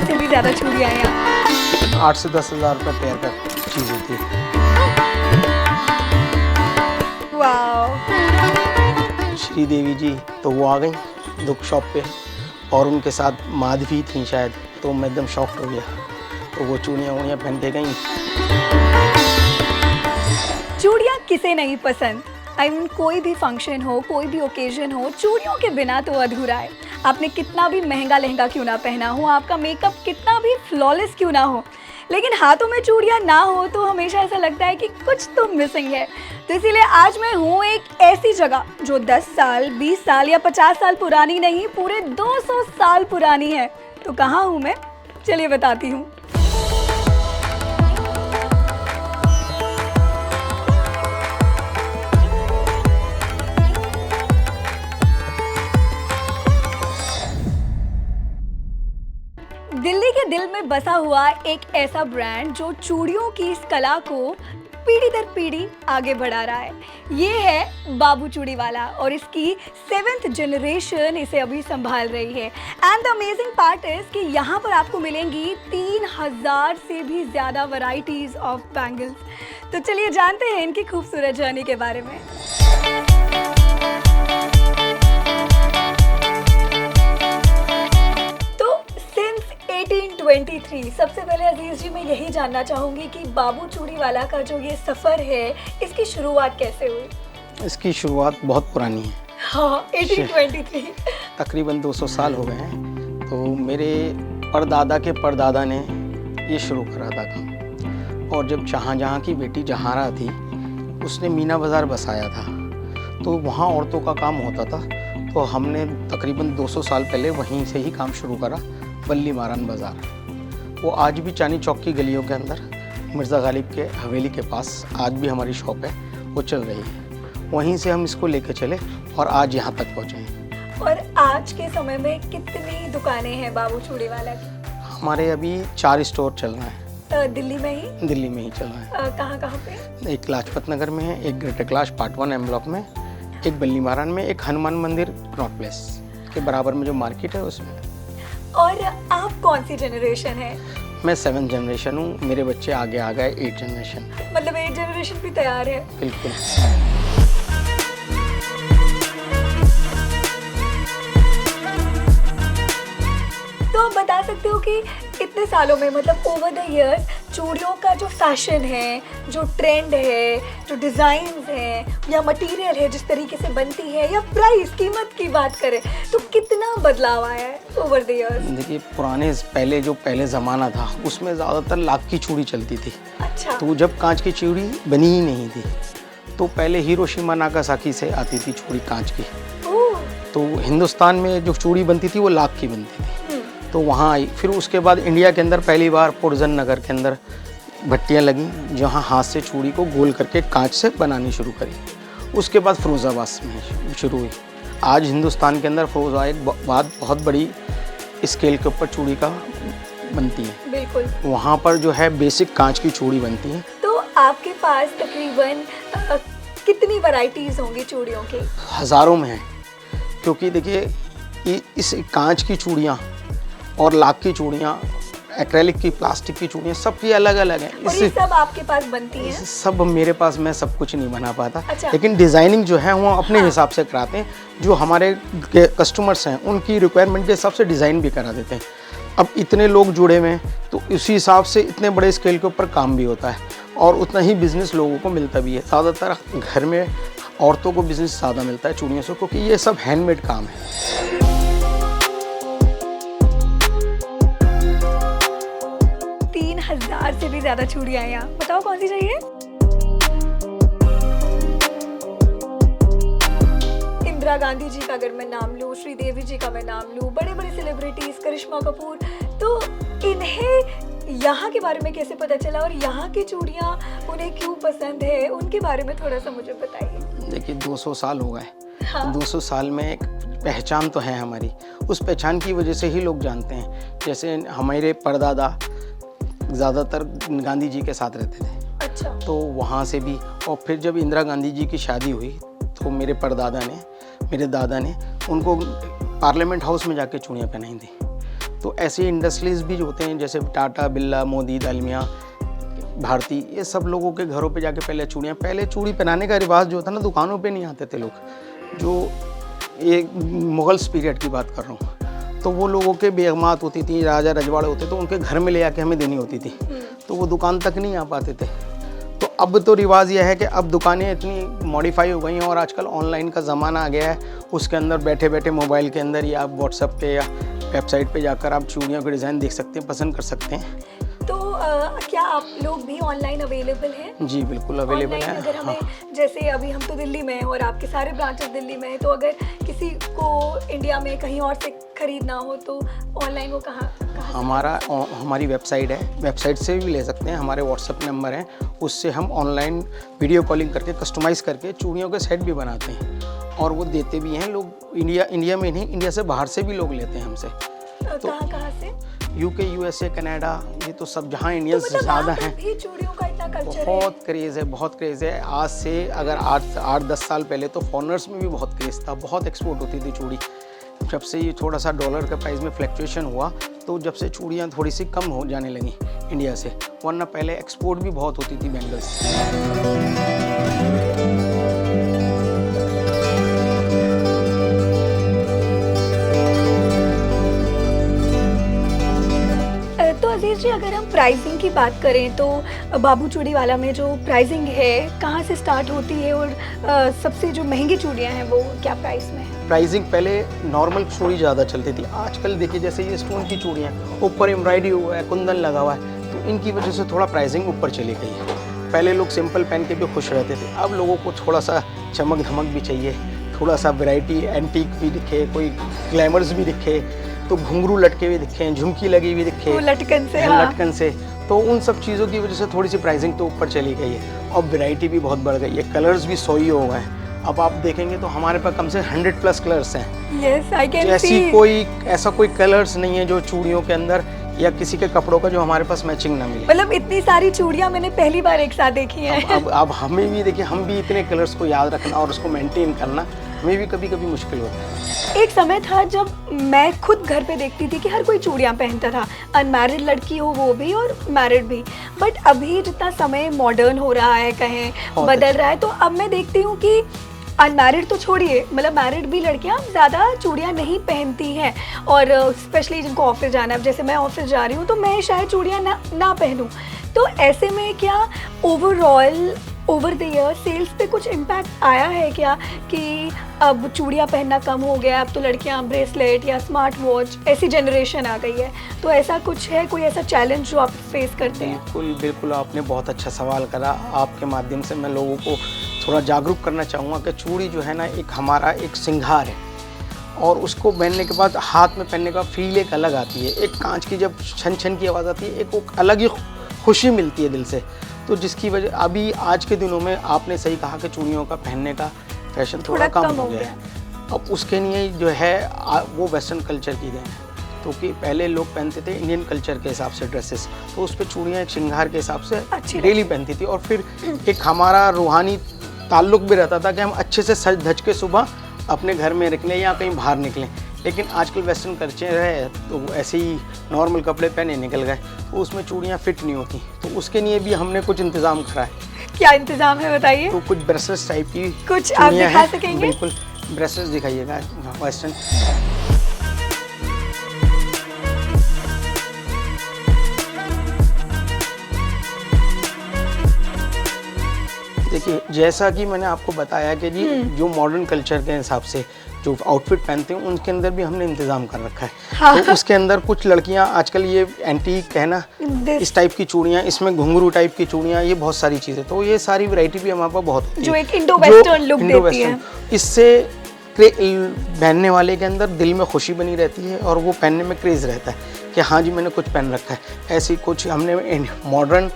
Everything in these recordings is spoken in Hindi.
से भी ज़्यादा चूड़ियाँ हैं यहाँ। 8 से 10 हज़ार रुपये पेयर का चीज़ होती है। वाओ। श्रीदेवी जी तो वो आ गई दुख शॉप पे, और उनके साथ माधवी थी शायद, तो मैं एकदम शॉक्ड हो गया। तो वो चूड़ियाँ वूड़ियाँ पहन के गई। चूड़ियाँ किसे नहीं पसंद। I mean, कोई भी फंक्शन हो, कोई भी ओकेजन हो, चूड़ियों के बिना तो अधूरा है। आपने कितना भी महंगा लहंगा क्यों ना पहना हो, आपका मेकअप कितना भी फ्लॉलेस क्यों ना हो, लेकिन हाथों में चूड़ियाँ ना हो तो हमेशा ऐसा लगता है कि कुछ तो मिसिंग है। तो इसीलिए आज मैं हूँ एक ऐसी जगह जो 10 साल, 20 साल या 50 साल पुरानी नहीं, पूरे 200 साल पुरानी है। तो कहाँ हूँ मैं? चलिए बताती हूँ। दिल्ली के दिल में बसा हुआ एक ऐसा ब्रांड जो चूड़ियों की इस कला को पीढ़ी दर पीढ़ी आगे बढ़ा रहा है। ये है बाबू चूड़ीवाला और इसकी 7th जनरेशन इसे अभी संभाल रही है। And the amazing part is कि यहाँ पर आपको मिलेंगी 3000 से भी ज़्यादा वैरायटीज ऑफ बैंगल्स। तो चलिए जानते हैं इनकी खूबसूरत जर्नी के बारे में। तो सिंस 1823 सबसे पहले अजीज जी मैं यही जानना चाहूँगी कि बाबू चूड़ीवाला का जो ये सफ़र है इसकी शुरुआत कैसे हुई? इसकी शुरुआत बहुत पुरानी है। हाँ, 1823। तकरीबन 200 साल हो गए हैं। तो मेरे परदादा के परदादा ने ये शुरू करा था काम। और जब शाहजहाँ की बेटी जहांरा थी, उसने मीना बाज़ार बसाया था, तो वहाँ औरतों का काम होता था। तो हमने तकरीबन 200 साल पहले वहीं से ही काम शुरू करा, बल्ली मारान बाज़ार। वो आज भी चांदनी चौक की गलियों के अंदर मिर्ज़ा गालिब के हवेली के पास आज भी हमारी शॉप है, वो चल रही है। वहीं से हम इसको लेके चले और आज यहाँ तक पहुँचे हैं। और आज के समय में कितनी दुकानें हैं बाबू चूड़ीवाला की? हमारे अभी 4 स्टोर चल रहे हैं। दिल्ली में ही? दिल्ली में ही चल रहा है। कहाँ कहाँ पे? एक लाजपत नगर में है, एक Greater Kailash part 1 M block में, एक बल्ली मारान में, एक हनुमान मंदिर नॉर्थ प्लेस के बराबर में जो मार्केट है उसमें। और आप कौन सी जनरेशन है? मैं 7th जनरेशन हूँ, मेरे बच्चे आगे आ गए 8th जनरेशन। मतलब 8th जनरेशन भी तैयार है? बिल्कुल। तो आप बता सकते हो कि इतने सालों में मतलब ओवर द इयर्स चूड़ियों का जो फैशन है, जो ट्रेंड है, जो डिज़ाइंस हैं या मटेरियल है जिस तरीके से बनती है या प्राइस कीमत की बात करें तो कितना बदलाव आया है ओवर द इयर्स? देखिए पहले ज़माना था उसमें ज़्यादातर लाख की चूड़ी चलती थी। अच्छा। तो जब कांच की चूड़ी बनी ही नहीं थी, तो पहले हिरोशिमा नागासाकी से आती थी चूड़ी कांच की। तो हिंदुस्तान में जो चूड़ी बनती थी वो लाख की बनती थी, तो वहाँ आई। फिर उसके बाद इंडिया के अंदर पहली बार पुरजन नगर के अंदर भट्टियाँ लगी जहाँ हाथ से चूड़ी को गोल करके कांच से बनानी शुरू करी। उसके बाद फिरोज़ाबाद में शुरू हुई। आज हिंदुस्तान के अंदर फिरोज़ाबाद बहुत बड़ी स्केल के ऊपर चूड़ी का बनती है। बिल्कुल। वहाँ पर जो है बेसिक कांच की चूड़ी बनती है। तो आपके पास तकरीबन कितनी वैरायटीज़ होंगी चूड़ियों की? हज़ारों में है, क्योंकि देखिए इस कांच की चूड़ियाँ और लाख की चूड़ियाँ, एक्रेलिक की, प्लास्टिक की चूड़ियाँ सबकी अलग अलग हैं। और ये सब आपके पास बनती हैं? सब मेरे पास, मैं सब कुछ नहीं बना पाता। अच्छा। लेकिन डिज़ाइनिंग जो है वो अपने हिसाब से कराते हैं। जो हमारे कस्टमर्स हैं उनकी रिक्वायरमेंट के हिसाब से डिज़ाइन भी करा देते हैं। अब इतने लोग जुड़े हुए हैं तो उसी हिसाब से इतने बड़े स्केल के ऊपर काम भी होता है और उतना ही बिज़नेस लोगों को मिलता भी है। ज़्यादातर घर में औरतों को बिज़नेस ज़्यादा मिलता है चूड़ियों से, क्योंकि ये सब हैंडमेड काम है। 3000 से भी ज़्यादा चूड़ियाँ हैं यहाँ। बताओ कौन सी चाहिए? इंदिरा गांधी जी का अगर मैं नाम लूँ, श्रीदेवी जी का मैं नाम लूँ, बड़े बड़े सेलिब्रिटीज़, करिश्मा कपूर, तो इन्हें यहाँ के बारे में कैसे पता चला और यहाँ की चूड़ियाँ उन्हें क्यों पसंद है, उनके बारे में थोड़ा सा मुझे बताइए। देखिए 200 साल हो गए। हाँ। 200 साल में एक पहचान तो है हमारी, उस पहचान की वजह से ही लोग जानते हैं। जैसे हमारे परदादा ज़्यादातर गांधी जी के साथ रहते थे। अच्छा। तो वहाँ से भी, और फिर जब इंदिरा गांधी जी की शादी हुई तो मेरे परदादा ने, मेरे दादा ने उनको पार्लियामेंट हाउस में जाके चूड़ियाँ पहनाई थी। तो ऐसे इंडस्ट्रीज भी जो होते हैं जैसे टाटा, बिरला, मोदी, दालमिया, भारती, ये सब लोगों के घरों पे जाके पहले चूड़ी पहनाने का रिवाज जो था ना, दुकानों पे नहीं आते थे लोग। जो ये मुगल्स पीरियड की बात कर रहा हूँ, तो वो लोगों के बेगमात होती थी, राजा रजवाड़े होते, तो उनके घर में ले आके हमें देनी होती थी, तो वो दुकान तक नहीं आ पाते थे। तो अब तो रिवाज यह है कि अब दुकानें इतनी मॉडिफाई हो गई हैं और आजकल ऑनलाइन का ज़माना आ गया है, उसके अंदर बैठे बैठे मोबाइल के अंदर या आप व्हाट्सएप पे या वेबसाइट पे जाकर आप चूड़ियों के डिज़ाइन देख सकते हैं, पसंद कर सकते हैं। तो क्या आप लोग भी ऑनलाइन अवेलेबल हैं? जी बिल्कुल अवेलेबल ऑनलाइन है। अगर हमें हाँ। जैसे अभी हम तो दिल्ली में हैं और आपके सारे ब्रांचेस दिल्ली में हैं, तो अगर किसी को इंडिया में कहीं और से खरीदना हो तो ऑनलाइन वो कहाँ हमारी वेबसाइट है, वेबसाइट से भी ले सकते हैं। हमारे व्हाट्सएप नंबर हैं, उससे हम ऑनलाइन वीडियो कॉलिंग करके कस्टमाइज़ करके चूड़ियों के सेट भी बनाते हैं और वो देते भी हैं लोग। इंडिया में नहीं, इंडिया से बाहर से भी लोग लेते हैं हमसे। तो कहाँ से? यूके, यूएसए, कनाडा, ये तो सब जहाँ इंडियंस तो ज़्यादा हैं। भी चूड़ियों का इतना कल्चर है? बहुत क्रेज़ है। आज से अगर 8-10 साल पहले तो फॉरेनर्स में भी बहुत क्रेज़ था, बहुत एक्सपोर्ट होती थी चूड़ी। जब से ये थोड़ा सा डॉलर के प्राइस में फ्लक्चुएशन हुआ, तो जब से चूड़ियाँ थोड़ी सी कम हो जाने लगी इंडिया से, वरना पहले एक्सपोर्ट भी बहुत होती थी बैंगल्स। तो अजीज जी, अगर हम प्राइसिंग की बात करें तो बाबू चूड़ी वाला में जो प्राइसिंग है कहाँ से स्टार्ट होती है और सबसे जो महंगी चूड़ियाँ हैं वो क्या प्राइस में है? प्राइसिंग पहले नॉर्मल चूड़ी ज़्यादा चलती थी, आजकल देखिए जैसे ये स्टोन की चूड़ियाँ, ऊपर एम्ब्रॉयडरी हुआ है, कुंदन लगा हुआ है, तो इनकी वजह से थोड़ा प्राइसिंग ऊपर चली गई है। पहले लोग सिंपल पहन के भी खुश रहते थे, अब लोगों को थोड़ा सा चमक धमक भी चाहिए, थोड़ा सा वैरायटी, एंटीक भी दिखे, कोई ग्लैमर्स भी दिखे, तो घुंघरू लटके हुए दिखे, झुमकी लगी हुई दिखे, वो लटकन से, लटकन से, तो उन सब चीज़ों की वजह से थोड़ी सी प्राइसिंग तो ऊपर चली गई है और वैरायटी भी बहुत बढ़ गई है। कलर्स भी 100 ही हो गए हैं। अब आप देखेंगे तो हमारे पास कम से 100+ कलर्स हैं। Yes, I can ऐसी see. ऐसा कोई कलर्स नहीं है जो चूड़ियों के अंदर या किसी के कपड़ों का जो हमारे पास मैचिंग ना मिले। मतलब इतनी सारी चूड़ियाँ मैंने पहली बार एक साथ देखी हैं। अब हमें भी देखिए, हम भी इतने कलर्स को याद रखना और उसको मेंटेन करना हमें भी कभी कभी मुश्किल होता है। एक समय था जब मैं खुद घर पे देखती थी कि हर कोई चूड़ियाँ पहनता था, अनमैरिड लड़की हो वो भी और मैरिड भी। बट अभी जितना समय मॉडर्न हो रहा है, कहें बदल रहा है, तो अब मैं देखती हूँ कि अनमैरिड तो छोड़िए, मतलब मैरिड भी लड़कियां ज़्यादा चूड़ियाँ नहीं पहनती हैं। और स्पेशली जिनको ऑफिस जाना है, जैसे मैं ऑफिस जा रही हूँ तो मैं शायद चूड़ियाँ ना पहनूँ। तो ऐसे में क्या overall over the year sales पे कुछ इम्पैक्ट आया है क्या, कि अब चूड़ियाँ पहनना कम हो गया, अब तो लड़कियाँ ब्रेसलेट या स्मार्ट वॉच, ऐसी जनरेशन आ गई है, तो ऐसा कुछ है, कोई ऐसा चैलेंज जो आप फेस करते हैं? बिल्कुल आपने बहुत अच्छा सवाल करा। आपके माध्यम से मैं लोगों को थोड़ा जागरूक करना चाहूँगा कि चूड़ी जो है ना, एक हमारा एक श्रृंगार है और उसको पहनने के बाद हाथ में पहनने का फील एक अलग आती है। एक कांच की जब छन छन की आवाज़ आती है, एक अलग ही खुशी मिलती है दिल से। तो जिसकी वजह अभी आज के दिनों में आपने सही कहा कि चूड़ियों का पहनने का फैशन थोड़ा कम हो गया है। अब उसके लिए जो है वो वेस्टर्न कल्चर की देन है, तो कि पहले लोग पहनते थे इंडियन कल्चर के हिसाब से ड्रेसेस, तो उस पर चूड़ियाँ एक श्रृंगार के हिसाब से डेली पहनती थी और फिर एक हमारा रूहानी ताल्लुक भी रहता था कि हम अच्छे से सज धज के सुबह अपने घर में निकलें या कहीं बाहर निकलें। लेकिन आजकल वेस्टर्न कल्चर है तो ऐसे ही नॉर्मल कपड़े पहने निकल गए, तो उसमें चूड़ियाँ फिट नहीं होती, तो उसके लिए भी हमने कुछ इंतज़ाम करा है। क्या इंतज़ाम है बताइए? तो कुछ ब्रेसलेट्स टाइप की कुछ आप दिखा सकेंगे? बिल्कुल, ब्रेसलेट्स दिखाइएगा वेस्टर्न। देखिए, जैसा कि मैंने आपको बताया कि जी जो मॉडर्न कल्चर के हिसाब से जो आउटफिट पहनते हैं उनके अंदर भी हमने इंतज़ाम कर रखा है। हाँ। तो उसके अंदर कुछ लड़कियां आजकल ये एंटीक है ना, इस टाइप की चूड़ियाँ, इसमें घुंघरू टाइप की चूड़ियाँ, ये बहुत सारी चीज़ें, तो ये सारी वैरायटी भी हमारे पास बहुत होती है, जो एक इंडो वेस्टर्न लुक देती है। इससे पहनने वाले के अंदर दिल में खुशी बनी रहती है और वो पहनने में क्रेज़ रहता है कि हाँ जी मैंने कुछ पहन रखा है। ऐसी कुछ हमने मॉडर्न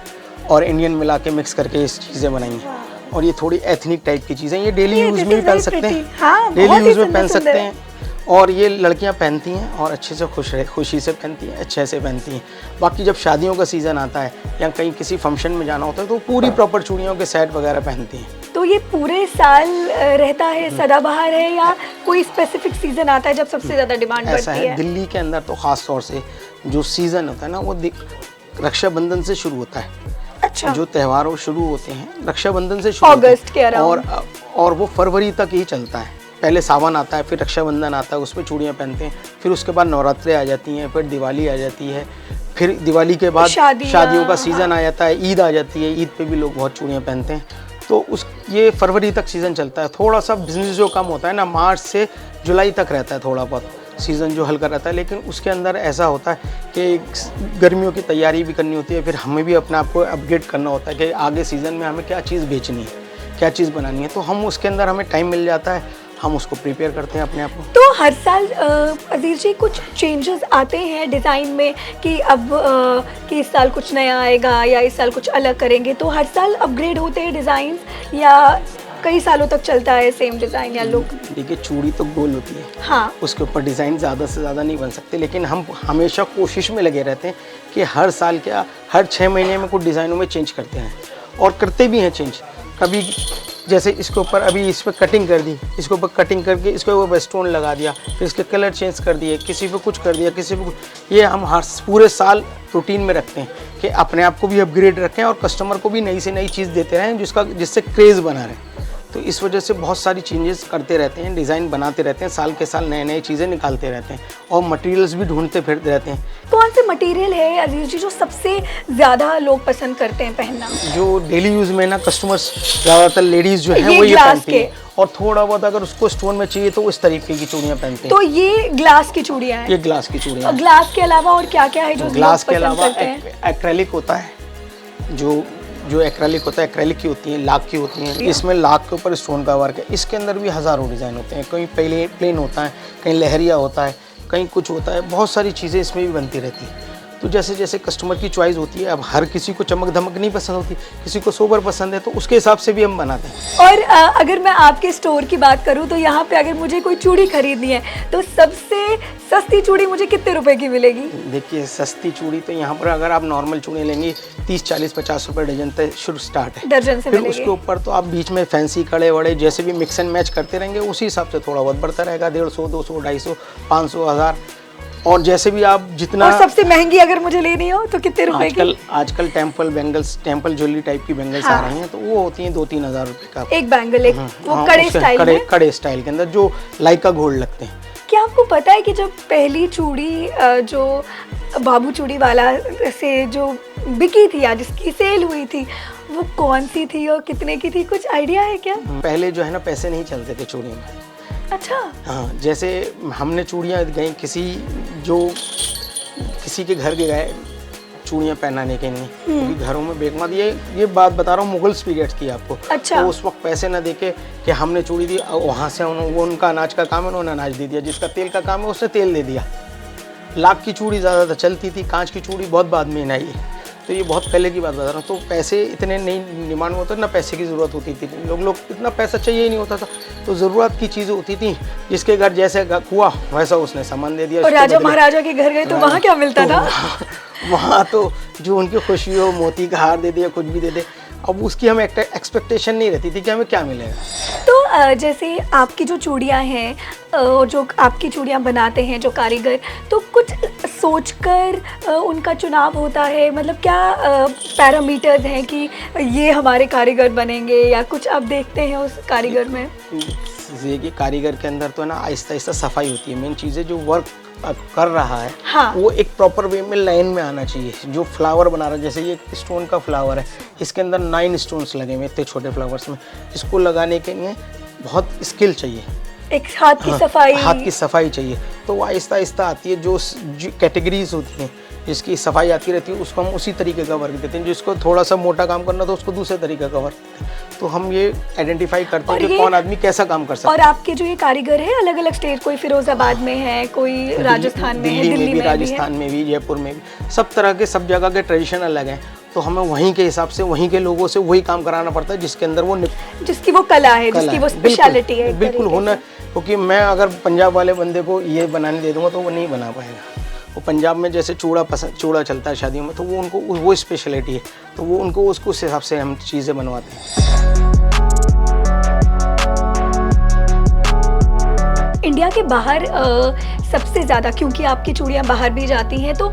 और इंडियन मिला के मिक्स करके इस चीज़ें बनाई हैं और ये थोड़ी एथनिक टाइप की चीज़ें, ये डेली यूज़ में भी पहन सकते हैं, डेली यूज़ में पहन सकते हैं और ये लड़कियां पहनती हैं और अच्छे से खुशी से पहनती हैं, अच्छे से पहनती हैं। बाकी जब शादियों का सीज़न आता है या कहीं किसी फंक्शन में जाना होता है तो पूरी प्रॉपर चूड़ियों के सेट वगैरह पहनती हैं। तो ये पूरे साल रहता है, सदाबहार है, या कोई स्पेसिफिक सीजन आता है जब सबसे ज़्यादा डिमांड ऐसा बढ़ती है है? दिल्ली के अंदर तो ख़ास तौर से जो सीज़न होता है ना वो रक्षाबंधन से शुरू होता है। अच्छा। जो त्यौहार वो शुरू होते हैं रक्षाबंधन से शुरू अगस्त के अराउंड, और वो फरवरी तक ही चलता है। पहले सावन आता है, फिर रक्षाबंधन आता है, उसमें चूड़ियाँ पहनते हैं, फिर उसके बाद नवरात्रे आ जाती हैं, फिर दिवाली आ जाती है, फिर दिवाली के बाद शादियों का सीज़न आ जाता है, ईद आ जाती है, ईद पे भी लोग बहुत चूड़ियाँ पहनते हैं। तो ये फरवरी तक सीज़न चलता है। थोड़ा सा बिजनेस जो कम होता है ना, मार्च से जुलाई तक रहता है थोड़ा बहुत सीज़न जो हल्का रहता है, लेकिन उसके अंदर ऐसा होता है कि गर्मियों की तैयारी भी करनी होती है, फिर हमें भी अपने आप को अपग्रेड करना होता है कि आगे सीज़न में हमें क्या चीज़ बेचनी है, क्या चीज़ बनानी है। तो हम उसके अंदर हमें टाइम मिल जाता है, हम उसको प्रिपेयर करते हैं अपने आप को। तो हर साल अजीज जी कुछ चेंजेस आते हैं डिज़ाइन में कि अब कि इस साल कुछ नया आएगा या इस साल कुछ अलग करेंगे, तो हर साल अपग्रेड होते हैं डिज़ाइन या कई सालों तक चलता है सेम डिज़ाइन या लुक? देखिए चूड़ी तो गोल होती है, हाँ, उसके ऊपर डिज़ाइन ज़्यादा से ज़्यादा नहीं बन सकते, लेकिन हम हमेशा कोशिश में लगे रहते हैं कि हर साल क्या हर 6 महीने में कुछ डिज़ाइनों में चेंज करते हैं और करते भी हैं चेंज। कभी जैसे इसके ऊपर अभी इस पर कटिंग कर दी, इसके ऊपर कटिंग करके इसके ऊपर स्टोन लगा दिया, फिर इसके कलर चेंज कर दिए, किसी पे कुछ कर दिया, किसी पे कुछ। ये हम हर पूरे साल रूटीन में रखते हैं कि अपने आप को भी अपग्रेड रखें और कस्टमर को भी नई से नई चीज़ देते रहें जिससे क्रेज़ बना रहे। तो इस वजह से बहुत सारी चेंजेस करते रहते हैं, डिज़ाइन बनाते रहते हैं, साल के साल नए नए चीज़ें निकालते रहते हैं और मटेरियल्स भी ढूंढते फिरते रहते हैं। कौन से मटेरियल है अजीज जी जो सबसे ज़्यादा लोग पसंद करते हैं पहनना? जो डेली यूज़ में ना कस्टमर्स ज़्यादातर लेडीज़ जो है ये वो ये ग्लास पहनती के। हैं, और थोड़ा बहुत अगर उसको स्टोन में चाहिए तो उस तरीके की चूड़ियाँ पहनते हैं। तो ये ग्लास की चूड़ियाँ हैं? ये ग्लास की चूड़ियाँ और ग्लास के अलावा और क्या क्या है जो ग्लास लोग के पसंद अलावा करते हैं? एक्रेलिक होता है, जो एक्रेलिक होता है, एक्रेलिक की होती है, लाख की होती हैं। इसमें लाख के ऊपर स्टोन का वर्क है। इसके अंदर भी हज़ारों डिज़ाइन होते हैं, कहीं पहले प्लेन होता है, कहीं लहरिया होता है, कहीं कुछ होता है, बहुत सारी चीज़ें इसमें भी बनती रहती हैं। तो जैसे जैसे कस्टमर की चॉइस होती है, अब हर किसी को चमक धमक नहीं पसंद होती, किसी को सोबर पसंद है, तो उसके हिसाब से भी हम बनाते हैं। और अगर मैं आपके स्टोर की बात करूं तो यहाँ पे अगर मुझे कोई चूड़ी खरीदनी है तो सबसे सस्ती चूड़ी मुझे कितने रुपए की मिलेगी? देखिए सस्ती चूड़ी तो यहाँ पर अगर आप नॉर्मल चूड़ी लेंगी 30, 40, 50 रुपए डजन तक शुरू स्टार्ट है। दर्जन से फिर मिलेगी। उसके ऊपर तो आप बीच में फैंसी कड़े वड़े जैसे भी मिक्स एंड मैच करते रहेंगे, उसी हिसाब से थोड़ा बहुत बढ़ता रहेगा। 150, 200, 250, 500, 1000, और जैसे भी आप जितना। और सबसे महंगी अगर मुझे लेनी हो तो कितने रुपए की? आजकल temple bangles, temple jewellery type की बैंगल्स आ रही हैं, तो वो होती हैं 2-3 हज़ार रुपये का एक बैंगल, एक वो हाँ, कड़े उसके स्टाइल में? कड़े स्टाइल के अंदर जो लाइका गोल्ड लगते हैं। क्या आपको पता है कि जब पहली चूड़ी जो बाबू चूड़ी वाला से जो बिकी थी या जिसकी सेल हुई थी वो कौन सी थी और कितने की थी? कुछ आइडिया है क्या? पहले जो है ना पैसे नहीं चलते थे चूड़ी में। अच्छा। हाँ, जैसे हमने चूड़ियाँ गई किसी के घर गए चूड़ियाँ पहनाने के लिए, क्योंकि घरों में बेगमत ये बात बता रहा हूँ मुगल्स पीरियड की आपको। अच्छा। तो उस वक्त पैसे न देके कि हमने चूड़ी दी, वहाँ से वो उनका अनाज का काम है, उन्होंने अनाज दे दिया, जिसका तेल का काम है उसने तेल दे दिया। लाख की चूड़ी ज़्यादा चलती थी, कांच की चूड़ी बहुत बाद में आई है। तो ये बहुत पहले की बात बता रहा हूँ। तो पैसे इतने नहीं डिमांड में होता, ना पैसे की ज़रूरत होती थी, लोग इतना पैसा चाहिए ही नहीं होता था। तो ज़रूरत की चीज़ें होती थी, जिसके घर जैसे हुआ वैसा उसने सामान दे दिया। और राजा महाराजा के घर गए तो वहाँ क्या मिलता था? वहाँ तो जो उनकी खुशी हो, मोती का हार दे दिया, कुछ भी दे दे। अब उसकी हमें एक्सपेक्टेशन नहीं रहती थी कि हमें क्या मिलेगा। तो जैसे आपकी जो चूड़ियाँ हैं और जो आपकी चूड़ियाँ बनाते हैं जो कारीगर, तो कुछ सोचकर उनका चुनाव होता है? मतलब क्या पैरामीटर्स हैं कि ये हमारे कारीगर बनेंगे या कुछ आप देखते हैं उस कारीगर में? ये कारीगर के अंदर तो है ना आहिस्ता आहिस्ता सफाई होती है। मेन चीज़ है जो वर्क कर रहा है, हाँ। वो एक प्रॉपर वे में लाइन में आना चाहिए। जो फ्लावर बना रहा है, जैसे ये स्टोन का फ्लावर है, इसके अंदर 9 स्टोन्स लगे हुए इतने छोटे फ्लावर्स में। इसको लगाने के लिए बहुत स्किल चाहिए, एक हाथ की सफाई, हाथ की सफाई चाहिए। तो वो आहिस्ता आहिस्ता आती है। जो कैटेगरीज होती हैं जिसकी सफाई आती रहती है उसको हम उसी तरीके का वर्क देते हैं। जिसको थोड़ा सा मोटा काम करना तो उसको दूसरे तरीके का वर्क देते हैं। तो हम ये आइडेंटिफाई करते हैं कि कौन आदमी कैसा काम कर सकता है। और आपके जो ये कारीगर है अलग अलग स्टेट, कोई फिरोजाबाद में है, कोई राजस्थान में है, दिल्ली में भी, राजस्थान में भी, जयपुर में भी, सब तरह के सब जगह के ट्रेडिशन अलग हैं। तो हमें वहीं के हिसाब से वहीं के लोगों से वही काम कराना पड़ता है जिसके अंदर वो जिसकी वो कला है, जिसकी वो स्पेशलिटी है। बिल्कुल होना क्योंकि मैं अगर पंजाब वाले बंदे को ये बनाने दे दूंगा तो वो नहीं बना पाएगा। वो पंजाब में जैसे चूड़ा चलता है शादियों में, तो वो उनको वो स्पेशलिटी है, तो वो उनको उसको उस हिसाब से हम चीज़ें बनवाते हैं। इंडिया के बाहर सबसे ज़्यादा, क्योंकि आपकी चूड़ियाँ बाहर भी जाती हैं, तो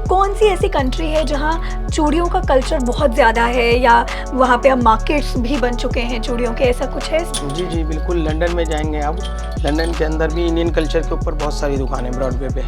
कौन सी ऐसी कंट्री है जहाँ चूड़ियों का कल्चर बहुत ज़्यादा है, या वहाँ पे अब मार्केट्स भी बन चुके हैं चूड़ियों के, ऐसा कुछ है? जी जी बिल्कुल, लंदन में जाएंगे आप, लंदन के अंदर भी इंडियन कल्चर के ऊपर बहुत सारी दुकानें ब्रॉडवे पे,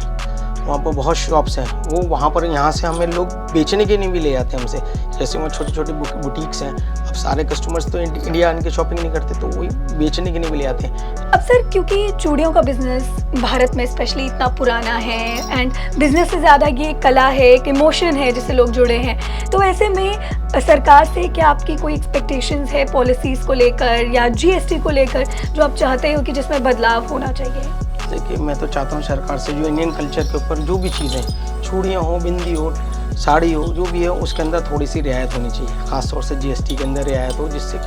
वहाँ पर बहुत शॉप्स हैं। वो वहाँ पर यहाँ से हमें लोग बेचने के लिए भी ले जाते हैं हमसे, जैसे वहाँ छोटी छोटी बुटीक्स हैं। अब सारे कस्टमर्स तो इंडिया आन के शॉपिंग नहीं करते, तो वही बेचने के लिए भी ले आते हैं। अब सर, क्योंकि चूड़ियों का बिजनेस भारत में स्पेशली इतना पुराना है, एंड बिजनेस से ज़्यादा ये कला है, एक इमोशन है जिससे लोग जुड़े हैं, तो ऐसे में सरकार से क्या आपकी कोई एक्सपेक्टेशंस है पॉलिसीज़ को लेकर या GST को लेकर, जो आप चाहते हो कि जिसमें बदलाव होना चाहिए? देखिए, मैं तो चाहता हूँ सरकार से जो इंडियन कल्चर के ऊपर जो भी चीज़ें, चूड़ियाँ हो, बिंदी हो, साड़ी हो, जो भी है उसके अंदर थोड़ी सी रियायत होनी चाहिए। ख़ासतौर से GST के अंदर रियायत हो, जिससे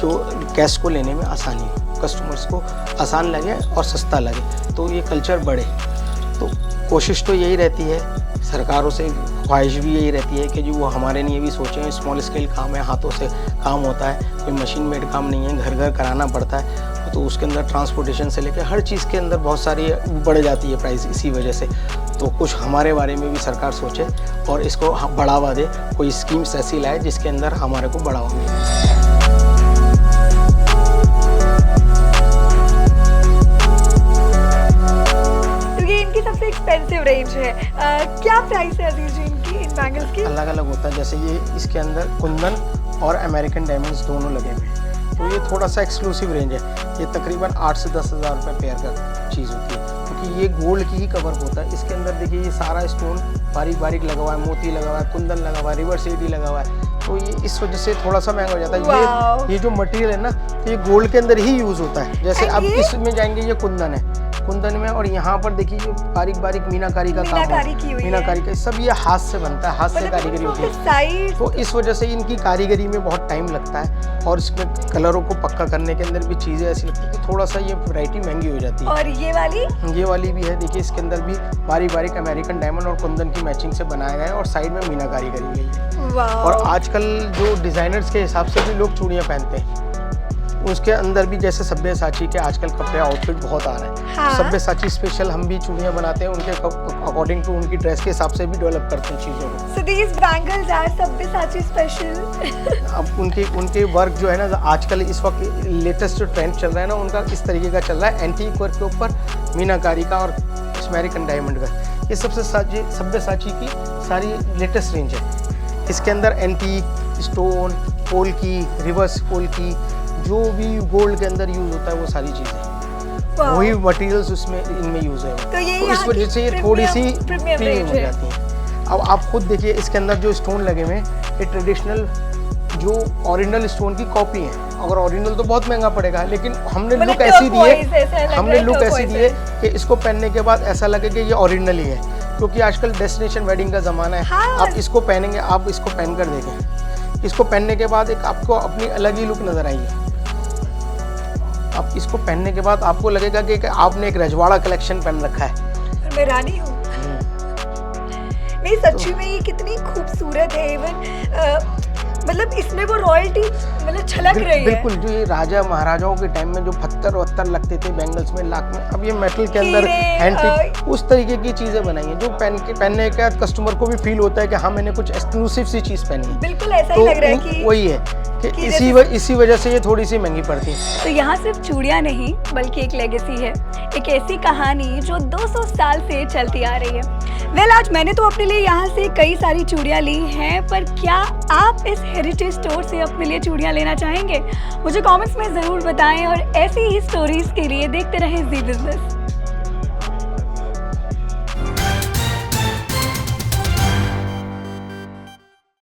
जो कैश को लेने में आसानी हो, कस्टमर्स को आसान लगे और सस्ता लगे, तो ये कल्चर बढ़े। तो कोशिश तो यही रहती है, सरकारों से ख्वाहिश भी यही रहती है कि जो वो हमारे लिए भी सोचें। स्मॉल स्केल काम है, हाथों से काम होता है, कोई मशीन मेड काम नहीं है, घर घर कराना पड़ता है, तो उसके अंदर ट्रांसपोर्टेशन से लेकर हर चीज़ के अंदर बहुत सारी बढ़ जाती है प्राइस इसी वजह से। तो कुछ हमारे बारे में भी सरकार सोचे और इसको बढ़ावा दे, कोई स्कीम्स ऐसी लाए जिसके अंदर हमारे को बढ़ावा मिले। सबसे एक्सपेंसिव रेंज है, क्या प्राइस है अजीज जी इनकी, इन बैंगल्स की? अलग अलग होता है, जैसे ये इसके अंदर कुंदन और अमेरिकन डायमंड्स दोनों लगे हुए हैं, तो ये थोड़ा सा एक्सक्लूसिव रेंज है। ये तकरीबन 8 से 10 हज़ार रुपये पेयर का चीज़ होती है, क्योंकि ये गोल्ड की ही कवर होता है। इसके अंदर देखिए ये सारा स्टोन बारीक बारीक लगा हुआ है, मोती लगा हुआ है, कुंदन लगा हुआ है, रिवर्स एडी लगा हुआ है, तो ये इस वजह से थोड़ा सा महंगा हो जाता है। ये जो मटेरियल है ना, ये गोल्ड के अंदर ही यूज़ होता है। जैसे अब इसमें जाएंगे, ये कुंदन है, कुंदन में, और यहाँ पर देखिए ये बारीक बारीक मीनाकारी का काम है, मीनाकारी का, सब ये हाथ से बनता है, हाथ से कारीगरी होती है, तो इस वजह से इनकी कारीगरी में बहुत टाइम लगता है, और इसमें कलरों को पक्का करने के अंदर भी चीज़ें ऐसी लगती है कि थोड़ा सा ये वैरायटी महंगी हो जाती है। और ये वाली भी है, देखिए इसके अंदर भी बारीक बारीक अमेरिकन डायमंड और कुंदन की मैचिंग से बनाया गया है, और साइड में मीनाकारी करी गई है। और आजकल जो डिज़ाइनर्स के हिसाब से भी लोग चूड़ियाँ पहनते हैं, उसके अंदर भी जैसे सब्यसाची के आजकल कपड़े आउटफिट बहुत आ रहे हैं। हाँ। सब्यसाची स्पेशल हम भी चूड़ियाँ बनाते हैं, उनके अकॉर्डिंग टू उनकी ड्रेस के हिसाब से भी डेवलप करते हैं चीज़ों को। So these bangles are Sabyasachi special. अब उनके वर्क जो है ना, आजकल इस वक्त लेटेस्ट जो ट्रेंड चल रहा है ना, उनका इस तरीके का चल रहा है, एंटीक वर्क के ऊपर मीनाकारी का और अमेरिकन डायमंड का। ये सबसे सब्यसाची की सारी लेटेस्ट रेंज है। इसके अंदर एंटीक, स्टोन, पोल की, रिवर्स पोल की, जो भी गोल्ड के अंदर यूज होता है वो सारी चीज़ें, वही मटेरियल्स उसमें इनमें यूज है, तो इस वजह से ये थोड़ी सी प्रीमियम हो जाती है। अब आप खुद देखिए, इसके अंदर जो स्टोन लगे हुए हैं, ये ट्रेडिशनल जो ओरिजिनल स्टोन की कॉपी है। अगर ओरिजिनल तो बहुत महंगा पड़ेगा, लेकिन हमने लुक ऐसी दी है कि इसको पहनने के बाद ऐसा लगे कि ये ओरिजिनल ही है, क्योंकि आजकल डेस्टिनेशन वेडिंग का ज़माना है। हाँ। आप इसको पहनेंगे, आप इसको पहन कर देखें, इसको पहनने के बाद एक आपको अपनी अलग ही लुक नज़र आएगी। आप इसको पहनने के बाद आपको लगेगा कि आपने एक रजवाड़ा कलेक्शन पहन रखा है। मैं रानी हूँ। नहीं, सच्ची में ये कितनी खूबसूरत है। इवन मतलब इसमें वो रॉयल्टी मतलब छलक रही है। बिल्कुल, जो ये राजा महाराजाओं के टाइम में जो पत्थर लगते थे बैंगल्स में, लाख में, अब ये मेटल के अंदर एंटीक उस तरीके की चीजें बनाई हैं, जो पहनने के बाद कस्टमर को भी फील होता है कि हाँ, मैंने कुछ एक्सक्लूसिव सी चीज पहनी है। बिल्कुल ऐसा ही लग रहा है कि वही है कि इसी वजह से ये थोड़ी सी महंगी पड़ती है। तो यहाँ सिर्फ चूड़ियाँ नहीं, बल्कि एक लेगेसी है, एक ऐसी कहानी जो 200 साल से चलती आ रही है। आज मैंने तो अपने लिए यहाँ से कई सारी चूड़ियाँ ली हैं, पर क्या आप इस हेरिटेज स्टोर से अपने लिए चूड़ियाँ लेना चाहेंगे? मुझे कमेंट्स में ज़रूर बताएं, और ऐसी ही स्टोरीज के लिए देखते रहें ज़ी बिज़नेस।